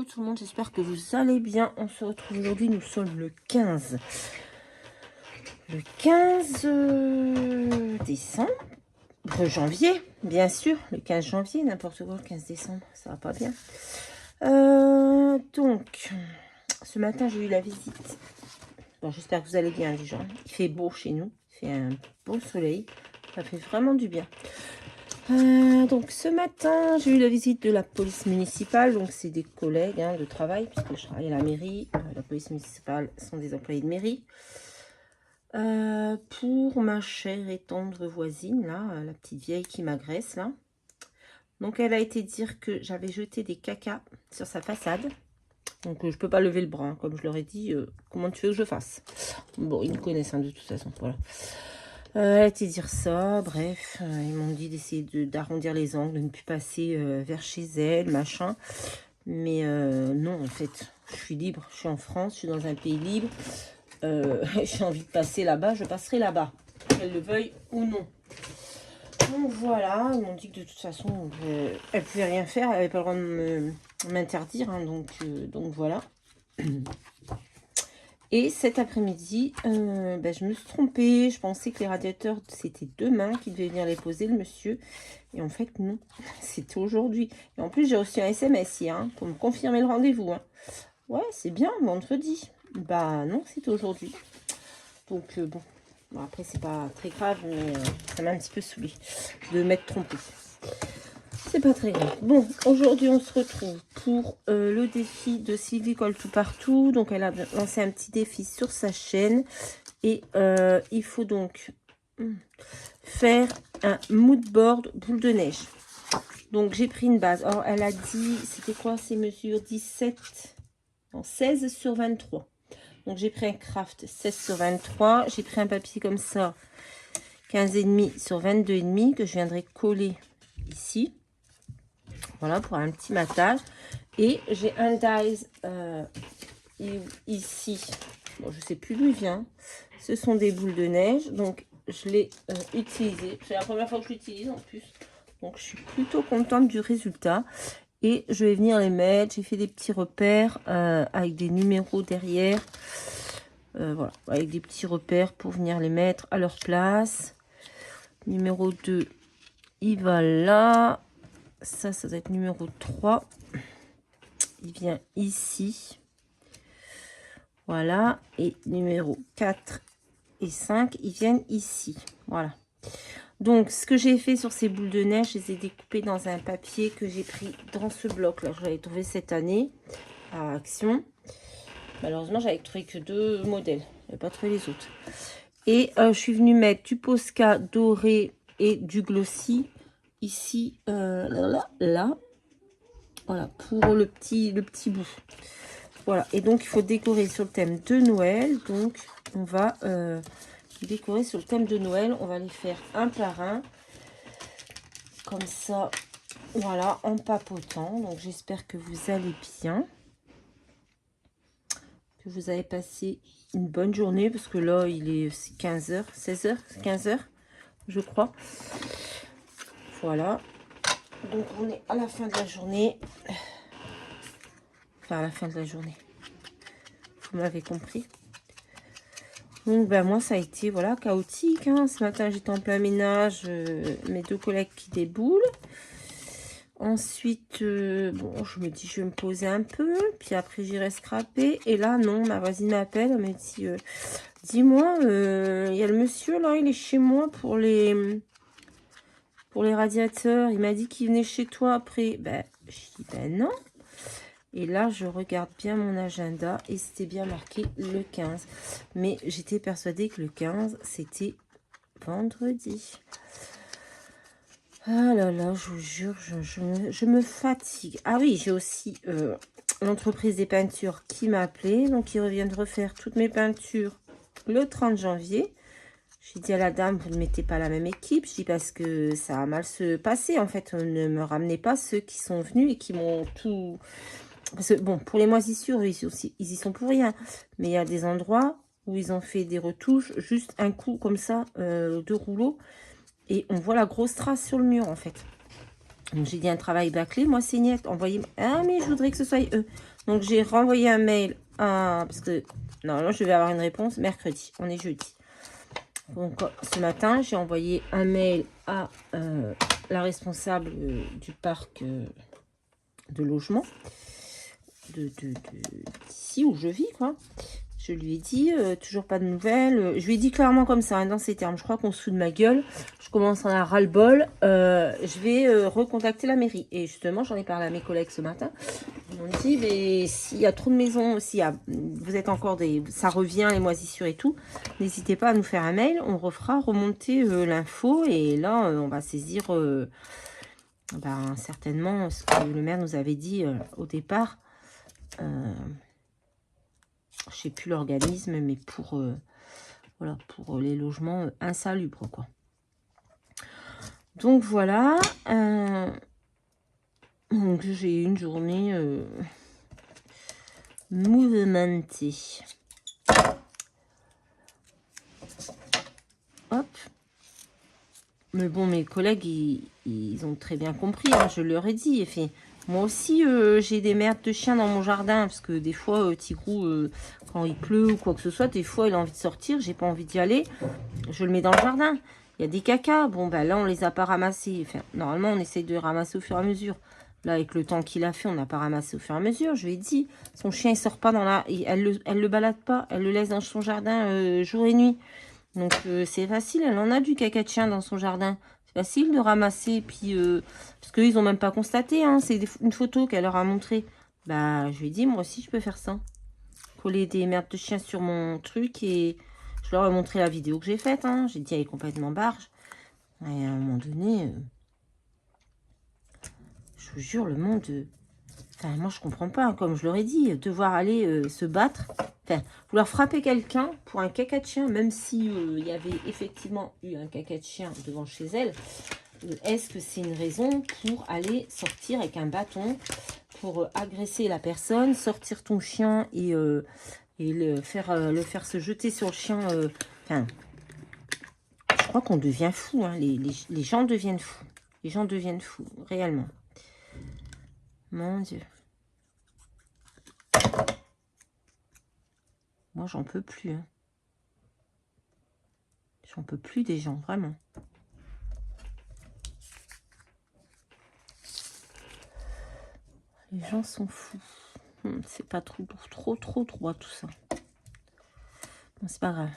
tout le monde, j'espère que vous allez bien. On se retrouve aujourd'hui, nous sommes le 15. Le 15 décembre, janvier, bien sûr. Le 15 janvier, n'importe quoi, le 15 décembre, ça va pas bien. Donc, ce matin, j'ai eu la visite. Bon, j'espère que vous allez bien déjà. Il fait beau chez nous, il fait un beau soleil. Ça fait vraiment du bien. Donc ce matin, j'ai eu la visite de la police municipale. Donc c'est des collègues de travail, puisque je travaille à la mairie. La police municipale sont des employés de mairie. Pour ma chère et tendre voisine, là, la petite vieille qui m'agresse, là. Donc elle a été dire que j'avais jeté des caca sur sa façade. Donc je peux pas lever le bras, hein, comme je leur ai dit. Comment tu veux que je fasse? Bon, ils me connaissent de toute façon, voilà. Elle a été dire ça, bref, ils m'ont dit d'essayer d'arrondir les angles, de ne plus passer vers chez elle, machin. Mais non, en fait, je suis libre, je suis en France, je suis dans un pays libre. J'ai envie de passer là-bas, je passerai là-bas, qu'elle le veuille ou non. Donc voilà, ils m'ont dit que de toute façon, elle pouvait rien faire, elle n'avait pas le droit de m'interdire, hein, donc voilà. Et cet après-midi, je me suis trompée. Je pensais que les radiateurs, c'était demain qu'il devait venir les poser, le monsieur. Et en fait, non. C'était aujourd'hui. Et en plus, j'ai reçu un SMS hier pour me confirmer le rendez-vous. Hein. Ouais, c'est bien, vendredi. Bah non, c'est aujourd'hui. Donc, bon. Après, c'est pas très grave, mais ça m'a un petit peu saoulée de m'être trompée. C'est pas très grave. Bon, aujourd'hui, on se retrouve pour le défi de Sylvie Colle Tout Partout. Donc, elle a lancé un petit défi sur sa chaîne. Et il faut donc faire un mood board boule de neige. Donc, j'ai pris une base. Alors, elle a dit, c'était quoi ces mesures? 16 sur 23. Donc, j'ai pris un craft 16 sur 23. J'ai pris un papier comme ça, 15,5 sur 22,5 que je viendrai coller ici. Voilà, pour un petit matage. Et j'ai un dies ici. Bon, je sais plus d'où il vient. Ce sont des boules de neige. Donc, je l'ai utilisé. C'est la première fois que je l'utilise en plus. Donc, je suis plutôt contente du résultat. Et je vais venir les mettre. J'ai fait des petits repères avec des numéros derrière. Voilà, avec des petits repères pour venir les mettre à leur place. Numéro 2, il va là. Ça doit être numéro 3. Il vient ici. Voilà. Et numéro 4 et 5, ils viennent ici. Voilà. Donc, ce que j'ai fait sur ces boules de neige, je les ai découpées dans un papier que j'ai pris dans ce bloc-là. Je l'avais trouvé cette année à Action. Malheureusement, j'avais trouvé que 2 modèles. Je n'avais pas trouvé les autres. Et je suis venue mettre du Posca doré et du glossy ici, là. Voilà, pour le petit bout. Voilà, et donc il faut décorer sur le thème de Noël. Donc on va décorer sur le thème de Noël. On va les faire un par un. Comme ça, voilà, en papotant. Donc j'espère que vous allez bien. Que vous avez passé une bonne journée. Parce que là, il est 15h, 16h, 15h, je crois. Voilà. Donc on est à la fin de la journée. Enfin, à la fin de la journée. Vous m'avez compris. Donc, moi, ça a été, voilà, chaotique. Hein. Ce matin, j'étais en plein ménage. Mes 2 collègues qui déboulent. Ensuite, bon, je me dis, je vais me poser un peu. Puis après, j'irai scraper. Et là, non, ma voisine m'appelle. Elle me dit, dis-moi, il y a le monsieur, là, il est chez moi pour les radiateurs. Il m'a dit qu'il venait chez toi après. Ben, je dis, ben non. Et là, je regarde bien mon agenda et c'était bien marqué le 15. Mais j'étais persuadée que le 15, c'était vendredi. Ah là là, je vous jure, je me fatigue. Ah oui, j'ai aussi l'entreprise des peintures qui m'a appelé. Donc, ils reviennent refaire toutes mes peintures le 30 janvier. J'ai dit à la dame, vous ne mettez pas la même équipe. Je dis parce que ça a mal se passer. En fait, ne me ramenez pas ceux qui sont venus et qui m'ont tout... Parce que, bon, pour les moisissures, ils y sont pour rien. Mais il y a des endroits où ils ont fait des retouches, juste un coup comme ça, 2 rouleaux. Et on voit la grosse trace sur le mur, en fait. Donc, j'ai dit un travail bâclé. Moi, c'est net. Envoyez-moi. Ah, mais je voudrais que ce soit eux. Donc, j'ai renvoyé un mail à... Parce que, normalement, je vais avoir une réponse mercredi. On est jeudi. Donc, ce matin, j'ai envoyé un mail à la responsable du parc de logement d'ici où je vis, quoi. Je lui ai dit, toujours pas de nouvelles. Je lui ai dit clairement comme ça, hein, dans ces termes. Je crois qu'on se fout de ma gueule. Je commence à en avoir ras-le-bol. Je vais recontacter la mairie. Et justement, j'en ai parlé à mes collègues ce matin. Ils m'ont dit, mais s'il y a trop de maisons, vous êtes encore ça revient, les moisissures et tout, n'hésitez pas à nous faire un mail. On refera remonter l'info. Et là, on va saisir certainement ce que le maire nous avait dit au départ. Je sais plus l'organisme, mais voilà, pour les logements insalubres, quoi. Donc voilà. Donc j'ai une journée mouvementée. Hop. Mais bon, mes collègues, ils ont très bien compris, hein, je leur ai dit. Moi aussi, j'ai des merdes de chiens dans mon jardin, parce que des fois, Tigrou, quand il pleut ou quoi que ce soit, des fois, il a envie de sortir, j'ai pas envie d'y aller, je le mets dans le jardin. Il y a des cacas, bon, ben là, on les a pas ramassés. Enfin, normalement, on essaye de ramasser au fur et à mesure. Là, avec le temps qu'il a fait, on n'a pas ramassé au fur et à mesure. Je lui ai dit, son chien, il sort pas dans la... Elle le balade pas, elle le laisse dans son jardin jour et nuit. Donc, c'est facile, elle en a du caca de chien dans son jardin. C'est facile de ramasser, puis... parce qu'ils n'ont même pas constaté, hein, c'est une photo qu'elle leur a montrée. Bah, je lui ai dit, moi aussi, je peux faire ça. Coller des merdes de chien sur mon truc et... Je leur ai montré la vidéo que j'ai faite, hein. J'ai dit, elle est complètement barge. Et à un moment donné... je vous jure, le monde... Enfin, moi, je comprends pas, hein, comme je leur ai dit, devoir aller se battre... Enfin, vouloir frapper quelqu'un pour un caca de chien, même si il y avait effectivement eu un caca de chien devant chez elle, est-ce que c'est une raison pour aller sortir avec un bâton, pour agresser la personne, sortir ton chien et le faire se jeter sur le chien enfin, je crois qu'on devient fou, hein, les gens deviennent fous. Les gens deviennent fous, réellement. Mon Dieu. Moi, j'en peux plus. Hein. J'en peux plus des gens, vraiment. Les gens sont fous. C'est pas trop droit tout ça. Bon, c'est pas grave.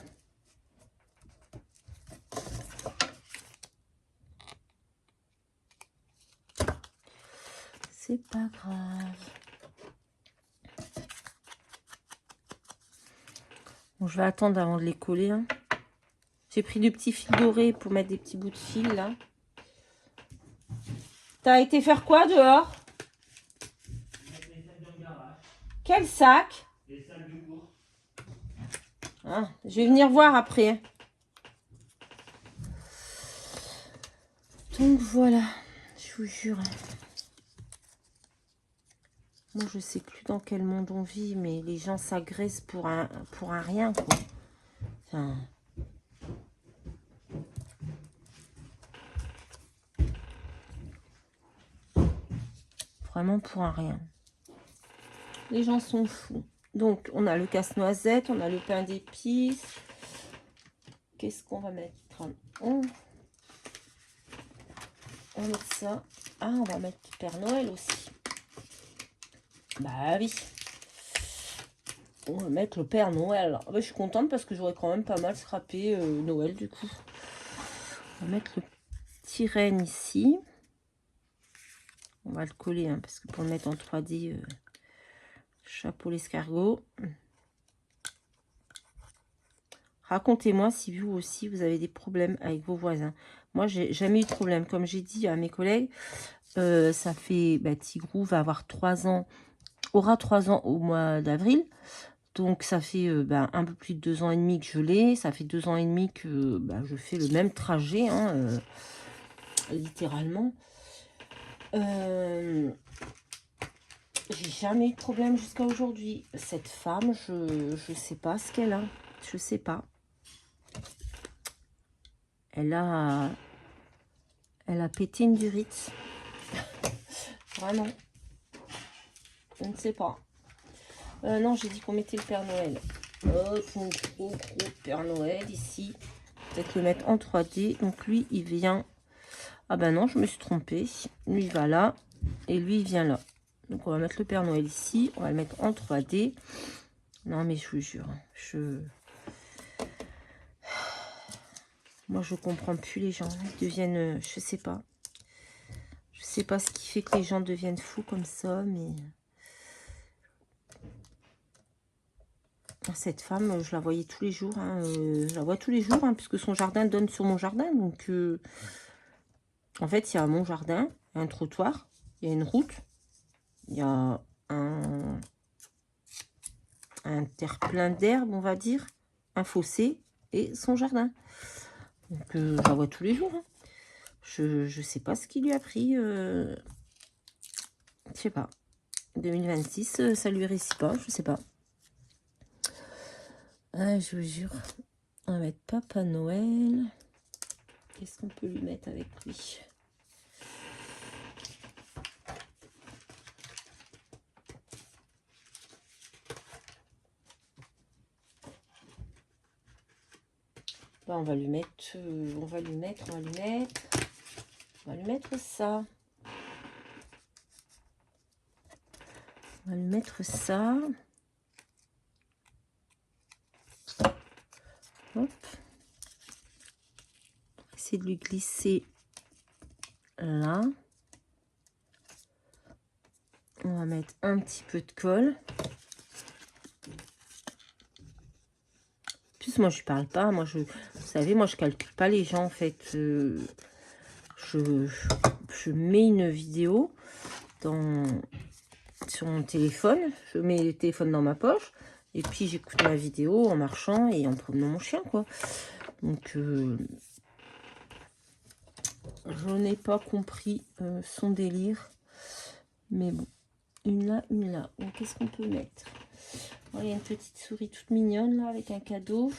C'est pas grave. Bon, je vais attendre avant de les coller. Hein. J'ai pris du petit fil doré pour mettre des petits bouts de fil là. T'as été faire quoi dehors? Quel sac? Les sacs de course. Ah, je vais venir voir après. Donc voilà, je vous jure. Moi, je sais plus dans quel monde on vit, mais les gens s'agressent pour un rien, quoi. Enfin... Vraiment pour un rien. Les gens sont fous. Donc, on a le casse-noisette, on a le pain d'épices. Qu'est-ce qu'on va mettre? On va mettre ça. Ah, on va mettre Père Noël aussi. Bah oui. On va mettre le Père Noël. Ah bah, je suis contente parce que j'aurais quand même pas mal scrappé Noël du coup. On va mettre le petit renne ici. On va le coller hein, parce que pour le mettre en 3D, chapeau l'escargot. Racontez-moi si vous aussi vous avez des problèmes avec vos voisins. Moi, j'ai jamais eu de problème. Comme j'ai dit à mes collègues, ça fait... Tigrou va avoir 3 ans, aura 3 ans au mois d'avril. Donc, ça fait un peu plus de 2 ans et demi que je l'ai. Ça fait 2 ans et demi que je fais le même trajet, hein, littéralement. J'ai jamais eu de problème jusqu'à aujourd'hui. Cette femme, je sais pas ce qu'elle a. Je sais pas. Elle a pété une durite. Vraiment. Je ne sais pas. Non, j'ai dit qu'on mettait le Père Noël. Hop, mon gros Père Noël ici. Peut-être le mettre en 3D. Donc lui, il vient... Ah ben non, je me suis trompée. Lui, il va là. Et lui, il vient là. Donc on va mettre le Père Noël ici. On va le mettre en 3D. Non, mais je vous jure, moi, je comprends plus les gens. Ils deviennent... je sais pas. Je sais pas ce qui fait que les gens deviennent fous comme ça, mais... Cette femme, je la voyais tous les jours. Hein, je la vois tous les jours, hein, puisque son jardin donne sur mon jardin. Donc, en fait, il y a mon jardin, un trottoir, il y a une route, il y a un terre-plein d'herbe, on va dire, un fossé et son jardin. Donc, je la vois tous les jours. Hein. Je sais pas ce qui lui a pris. Je sais pas. 2026, ça lui réussit pas, je sais pas. Ah, je vous jure. On va mettre Papa Noël. Qu'est-ce qu'on peut lui mettre avec lui? Là, on va lui mettre ça. On va lui mettre ça. Hop. Essayer de lui glisser là. On va mettre un petit peu de colle. En plus, moi, je parle pas. Moi, vous savez, moi, je calcule pas les gens, en fait. Je mets une vidéo sur mon téléphone. Je mets le téléphone dans ma poche. Et puis, j'écoute ma vidéo en marchant et en promenant mon chien, quoi. Donc, je n'ai pas compris son délire. Mais bon, une là, une là. Donc, qu'est-ce qu'on peut mettre? Oh, il y a une petite souris toute mignonne, là, avec un cadeau.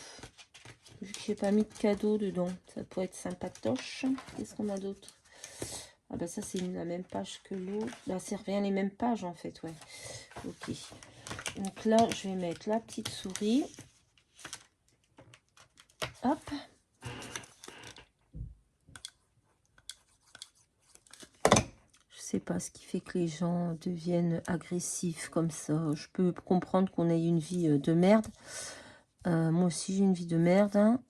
Vu que j'ai pas mis de cadeau dedans, ça pourrait être sympatoche. Qu'est-ce qu'on a d'autre? Ah bah ça, c'est la même page que l'autre. Là, c'est rien les mêmes pages, en fait, ouais. Ok. Donc là, je vais mettre la petite souris. Hop. Je sais pas ce qui fait que les gens deviennent agressifs comme ça. Je peux comprendre qu'on ait une vie de merde. Moi aussi, j'ai une vie de merde. Hein.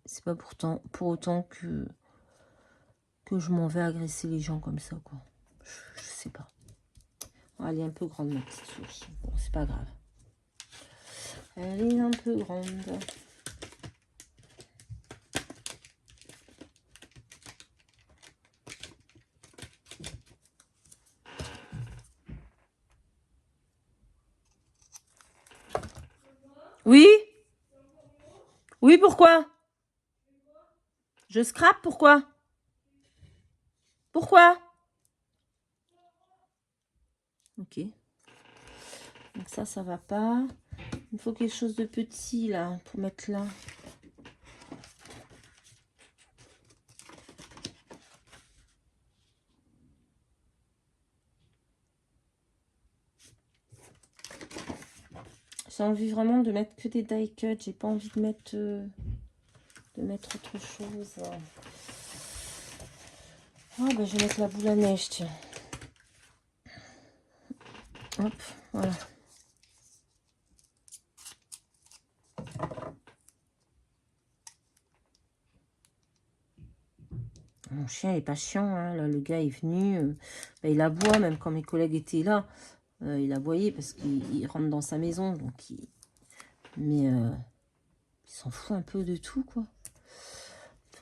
C'est pas pour autant que je m'en vais agresser les gens comme ça, quoi. Je sais pas. Elle est un peu grande, ma petite souris. Bon, c'est pas grave. Elle est un peu grande. Oui? Oui, pourquoi? Je scrape, pourquoi? Pourquoi? Ok. Donc ça va pas. Il faut quelque chose de petit, là, pour mettre là. J'ai envie vraiment de mettre que des die cuts. J'ai pas envie de mettre autre chose. Ah, ben, je vais mettre la boule à neige, tiens. Hop, voilà. Mon chien est pas chiant, hein. Là, le gars est venu, ben, il aboie, même quand mes collègues étaient là, il aboyait parce qu'il rentre dans sa maison, donc mais il s'en fout un peu de tout, quoi.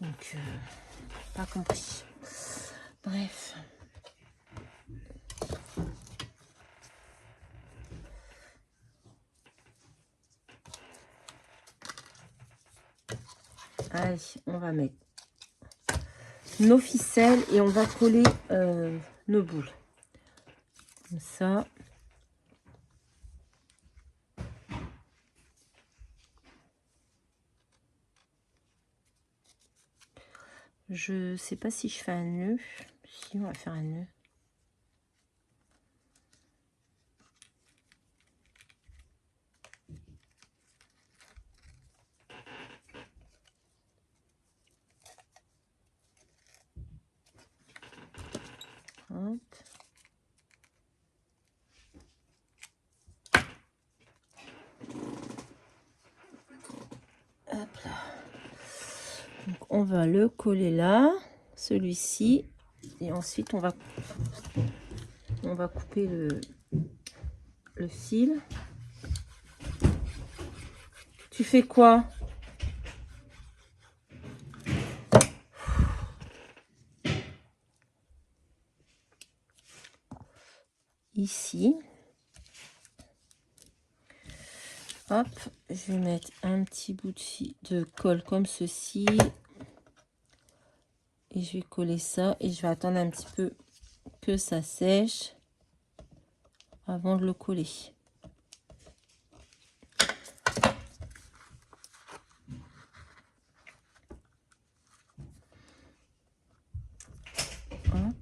Donc, pas compris. Bref. Allez, on va mettre nos ficelles et on va coller nos boules. Comme ça. Je sais pas si je fais un nœud. Si, on va faire un nœud. on va le coller là, celui-ci. Et ensuite, on va couper le fil. Tu fais quoi? Ici. Hop, je vais mettre un petit bout de colle comme ceci. Et je vais coller ça et je vais attendre un petit peu que ça sèche avant de le coller. Hop.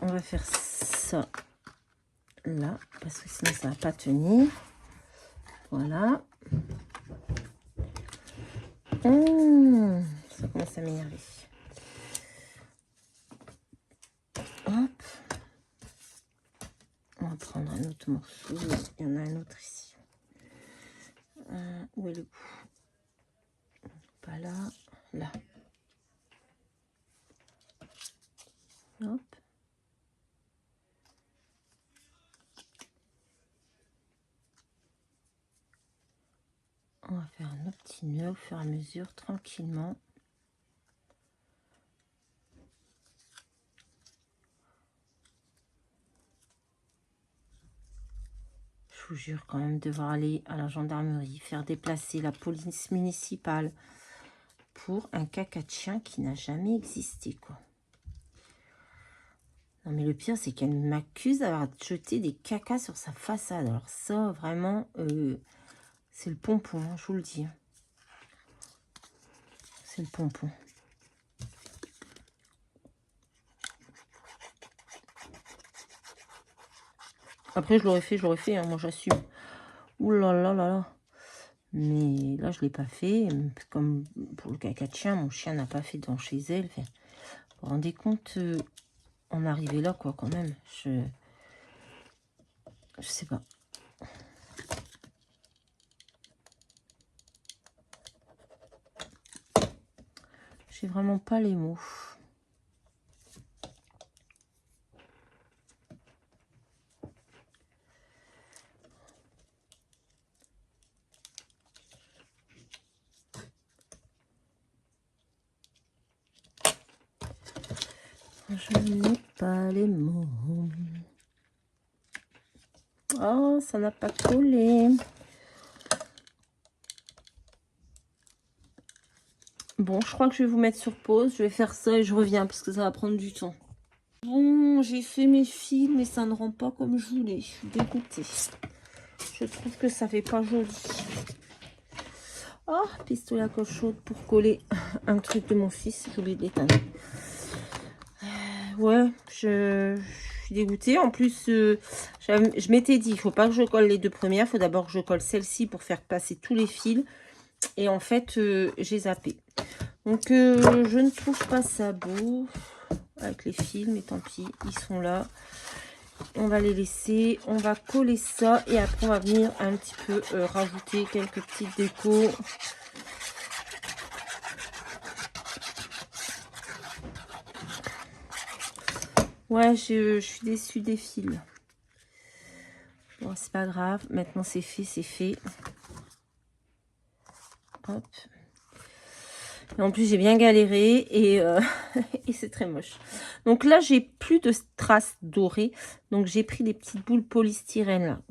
On va faire ça là parce que sinon ça va pas tenir. Voilà. Ça commence à m'énerver. Hop. On va prendre un autre morceau. Il y en a un autre ici. Où est le bout? Pas là. Là. Hop. On va faire un petit nœud au fur et à mesure, tranquillement. Je vous jure quand même devoir aller à la gendarmerie, faire déplacer la police municipale pour un caca de chien qui n'a jamais existé, quoi. Non mais le pire, c'est qu'elle m'accuse d'avoir jeté des cacas sur sa façade. Alors ça, vraiment, c'est le pompon, hein, je vous le dis. C'est le pompon. Après, je l'aurais fait, hein, moi j'assume. Ouh là là là là. Mais là, je ne l'ai pas fait. Comme pour le caca de chien, mon chien n'a pas fait devant chez elle. Enfin, vous vous rendez compte, en arriver là, quoi, quand même. Je sais pas. J'ai vraiment pas les mots. Je n'ai pas les mots. Oh, ça n'a pas collé. Bon, je crois que je vais vous mettre sur pause. Je vais faire ça et je reviens parce que ça va prendre du temps. Bon, j'ai fait mes fils, mais ça ne rend pas comme je voulais. Je suis dégoûtée. Je trouve que ça fait pas joli. Oh, pistolet à colle chaude pour coller un truc de mon fils. J'ai oublié de l'éteindre. Ouais, je suis dégoûtée. En plus, je m'étais dit, il faut pas que je colle les deux premières. Il faut d'abord que je colle celle-ci pour faire passer tous les fils. Et en fait, j'ai zappé. Donc, je ne trouve pas ça beau avec les fils, mais tant pis, ils sont là. On va les laisser. On va coller ça. Et après, on va venir un petit peu rajouter quelques petites décos. Ouais, je suis déçue des fils. Bon, c'est pas grave. Maintenant, c'est fait, c'est fait. Hop. Et en plus, j'ai bien galéré et, et c'est très moche. Donc là, j'ai plus de strass dorées. Donc, j'ai pris des petites boules polystyrène, là,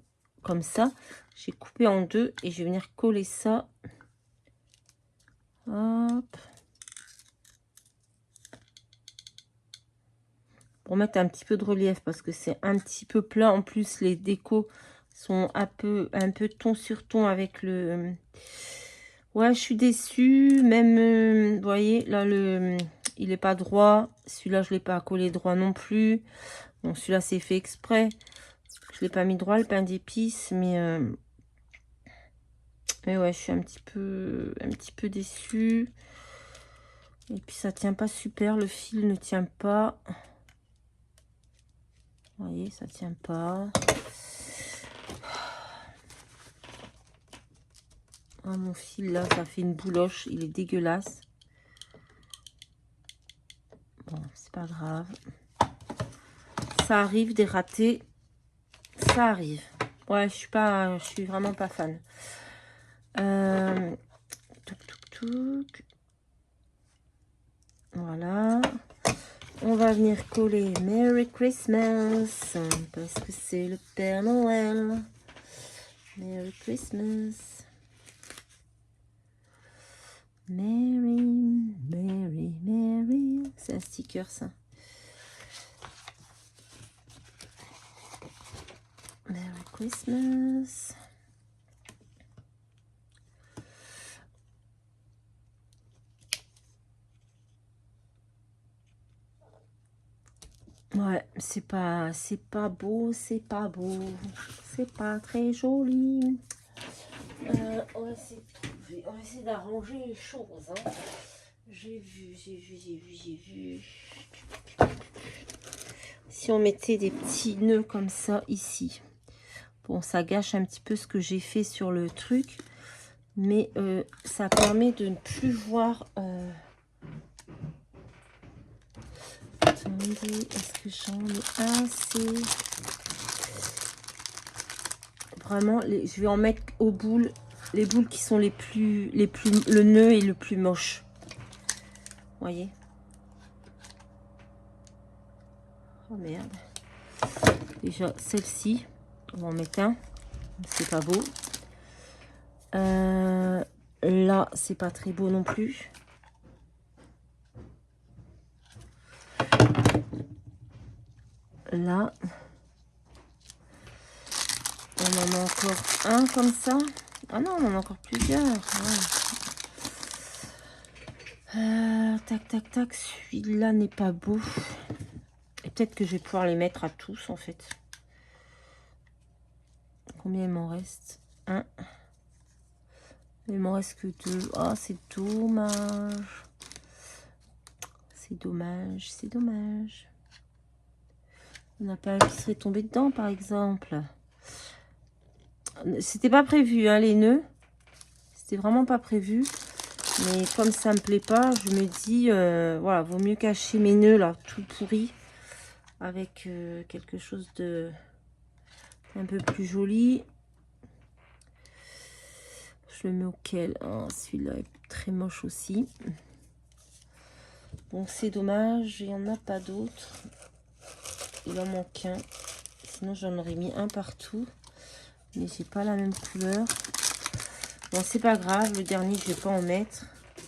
comme ça. J'ai coupé en deux et je vais venir coller ça. Hop. Pour mettre un petit peu de relief parce que c'est un petit peu plat. En plus, les décos sont un peu ton sur ton avec le... Ouais, je suis déçue. Même, vous voyez, là, il n'est pas droit. Celui-là, je ne l'ai pas collé droit non plus. Donc, celui-là, c'est fait exprès. Je ne l'ai pas mis droit, le pain d'épices. Mais ouais, je suis un petit peu déçue. Et puis, ça tient pas super. Le fil ne tient pas. Vous voyez, ça tient pas. Ah, mon fil là, ça fait une bouloche. Il est dégueulasse. Bon, c'est pas grave. Ça arrive des ratés. Ça arrive. Ouais, je suis vraiment pas fan. Touc. Voilà. On va venir coller Merry Christmas parce que c'est le Père Noël. Merry Christmas. Merry. C'est un sticker ça. Merry Christmas. Ouais, c'est pas beau, c'est pas beau. C'est pas très joli. On va essayer d'arranger les choses. Hein. J'ai vu. Si on mettait des petits nœuds comme ça ici. Bon, ça gâche un petit peu ce que j'ai fait sur le truc. Mais ça permet de ne plus voir... Attendez, est-ce que j'en ai assez? Vraiment, je vais en mettre aux boules. Les boules qui sont le nœud est le plus moche. Voyez? Oh merde. Déjà, celle-ci, on va en mettre un. C'est pas beau. Là, c'est pas très beau non plus. Là, on en a encore un comme ça. Ah non, on en a encore plusieurs. Ouais. Tac. Celui-là n'est pas beau. Et peut-être que je vais pouvoir les mettre à tous, en fait. Combien il m'en reste? Un. Il m'en reste que deux. Oh, c'est dommage. C'est dommage. On n'a pas un qui serait tombé dedans, par exemple. C'était pas prévu, hein, les nœuds. C'était vraiment pas prévu. Mais comme ça me plaît pas, je me dis, voilà, vaut mieux cacher mes nœuds, là, tout pourris. Avec quelque chose de un peu plus joli. Je le mets auquel? Oh, celui-là est très moche aussi. Donc c'est dommage, il n'y en a pas d'autres. Il en manque un. Sinon j'en aurais mis un partout. Mais j'ai pas la même couleur. Bon, c'est pas grave, le dernier je vais pas en mettre.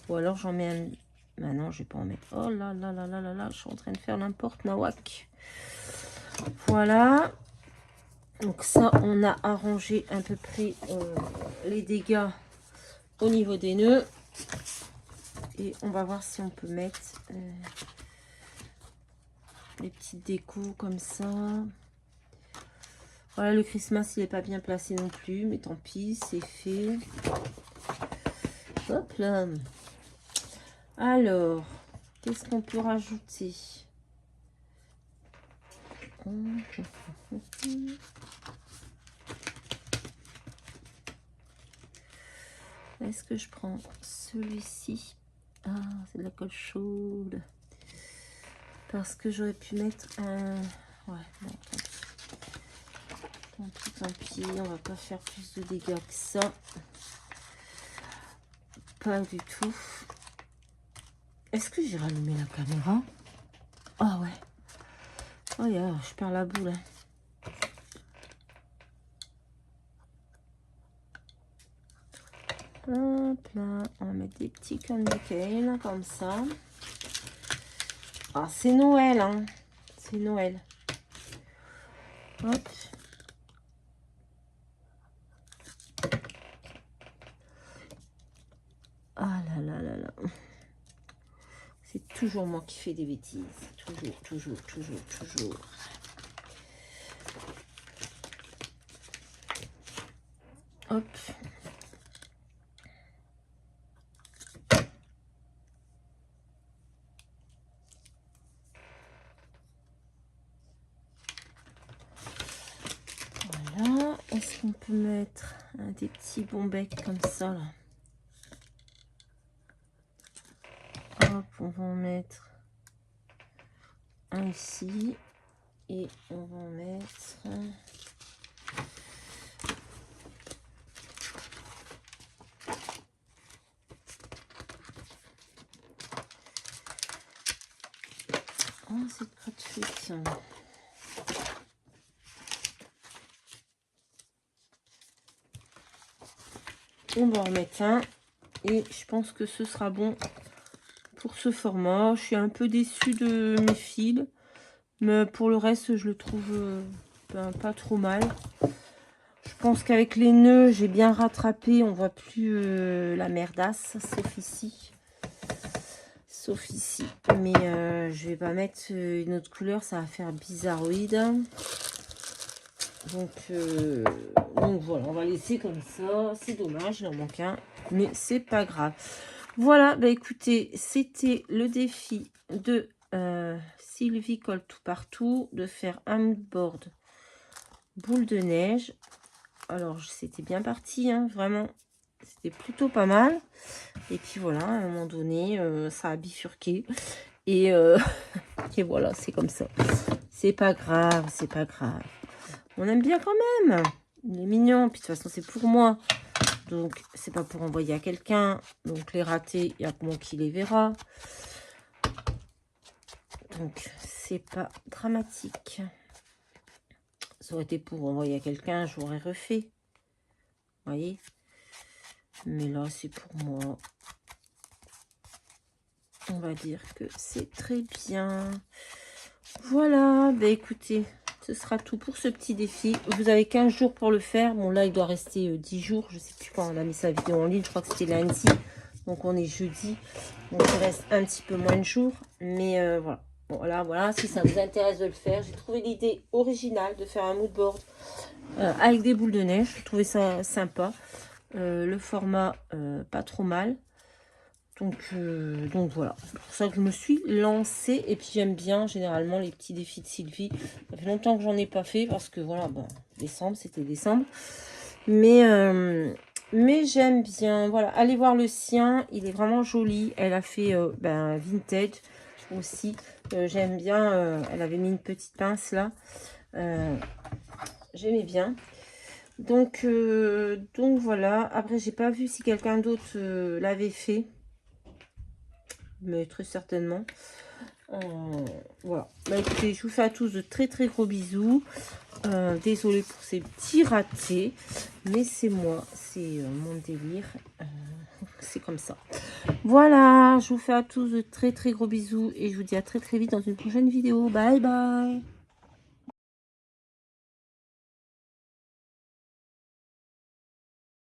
Ou alors j'en mets un. Bah non, je vais pas en mettre. Oh là là, je suis en train de faire n'importe nawak. Voilà. Donc ça, on a arrangé à peu près les dégâts au niveau des nœuds. Et on va voir si on peut mettre les petites décos comme ça. Voilà, le Christmas, il n'est pas bien placé non plus. Mais tant pis, c'est fait. Hop là. Alors, qu'est-ce qu'on peut rajouter? Est-ce que je prends celui-ci? Ah, c'est de la colle chaude. Parce que j'aurais pu mettre un... Ouais, non, tant pis. On va pas faire plus de dégâts que ça. Pas du tout. Est-ce que j'ai rallumé la caméra? Ah ouais. Oh yeah, je perds la boule. Hein. Hop là, on va mettre des petits candy comme ça. Ah, c'est Noël, hein. C'est Noël. Hop. Ah là là là là. C'est toujours moi qui fais des bêtises. Toujours. Hop. Voilà. Est-ce qu'on peut mettre des petits bons becs comme ça là? Hop, on va en mettre un ici. Et on va en mettre... Oh, c'est gratuite. On va en mettre un. Et je pense que ce sera bon pour ce format. Je suis un peu déçue de mes fils. Mais pour le reste, je le trouve pas trop mal. Je pense qu'avec les nœuds, j'ai bien rattrapé. On voit plus la merdasse, sauf ici. Sauf ici. Mais je vais pas mettre une autre couleur. Ça va faire bizarroïde. Donc voilà, on va laisser comme ça. C'est dommage, il en manque un. Mais c'est pas grave. Voilà, bah écoutez, c'était le défi de Sylvie Colle Tout Partout de faire un mood board boule de neige. Alors, c'était bien parti, hein, vraiment. C'était plutôt pas mal. Et puis voilà, à un moment donné, ça a bifurqué. Et, et voilà, c'est comme ça. C'est pas grave, c'est pas grave. On aime bien quand même. Il est mignon. Puis de toute façon, c'est pour moi. Donc, c'est pas pour envoyer à quelqu'un. Donc, les ratés, il y a que moi qui les verra. Donc, c'est pas dramatique. Ça aurait été pour envoyer à quelqu'un, j'aurais refait. Vous voyez? Mais là, c'est pour moi. On va dire que c'est très bien. Voilà. Ben, écoutez, ce sera tout pour ce petit défi. Vous avez 15 jours pour le faire. Bon, là, il doit rester 10 jours. Je sais plus quand on a mis sa vidéo en ligne. Je crois que c'était lundi. Donc, on est jeudi. Donc, il reste un petit peu moins de jours. Mais voilà. Bon, voilà, si ça vous intéresse de le faire. J'ai trouvé l'idée originale de faire un mood board avec des boules de neige. Je trouvais ça sympa. Le format, pas trop mal. Donc voilà, c'est pour ça que je me suis lancée. Et puis j'aime bien généralement les petits défis de Sylvie. Ça fait longtemps que j'en ai pas fait parce que voilà, bon, décembre, c'était décembre. Mais j'aime bien. Voilà, allez voir le sien, il est vraiment joli. Elle a fait vintage aussi. J'aime bien. Elle avait mis une petite pince là. J'aimais bien. Donc voilà. Après, j'ai pas vu si quelqu'un d'autre l'avait fait. Mais très certainement. Voilà. Bah, écoutez, je vous fais à tous de très très gros bisous. Désolée pour ces petits ratés. Mais c'est moi. C'est mon délire. C'est comme ça. Voilà. Je vous fais à tous de très très gros bisous. Et je vous dis à très très vite dans une prochaine vidéo. Bye bye.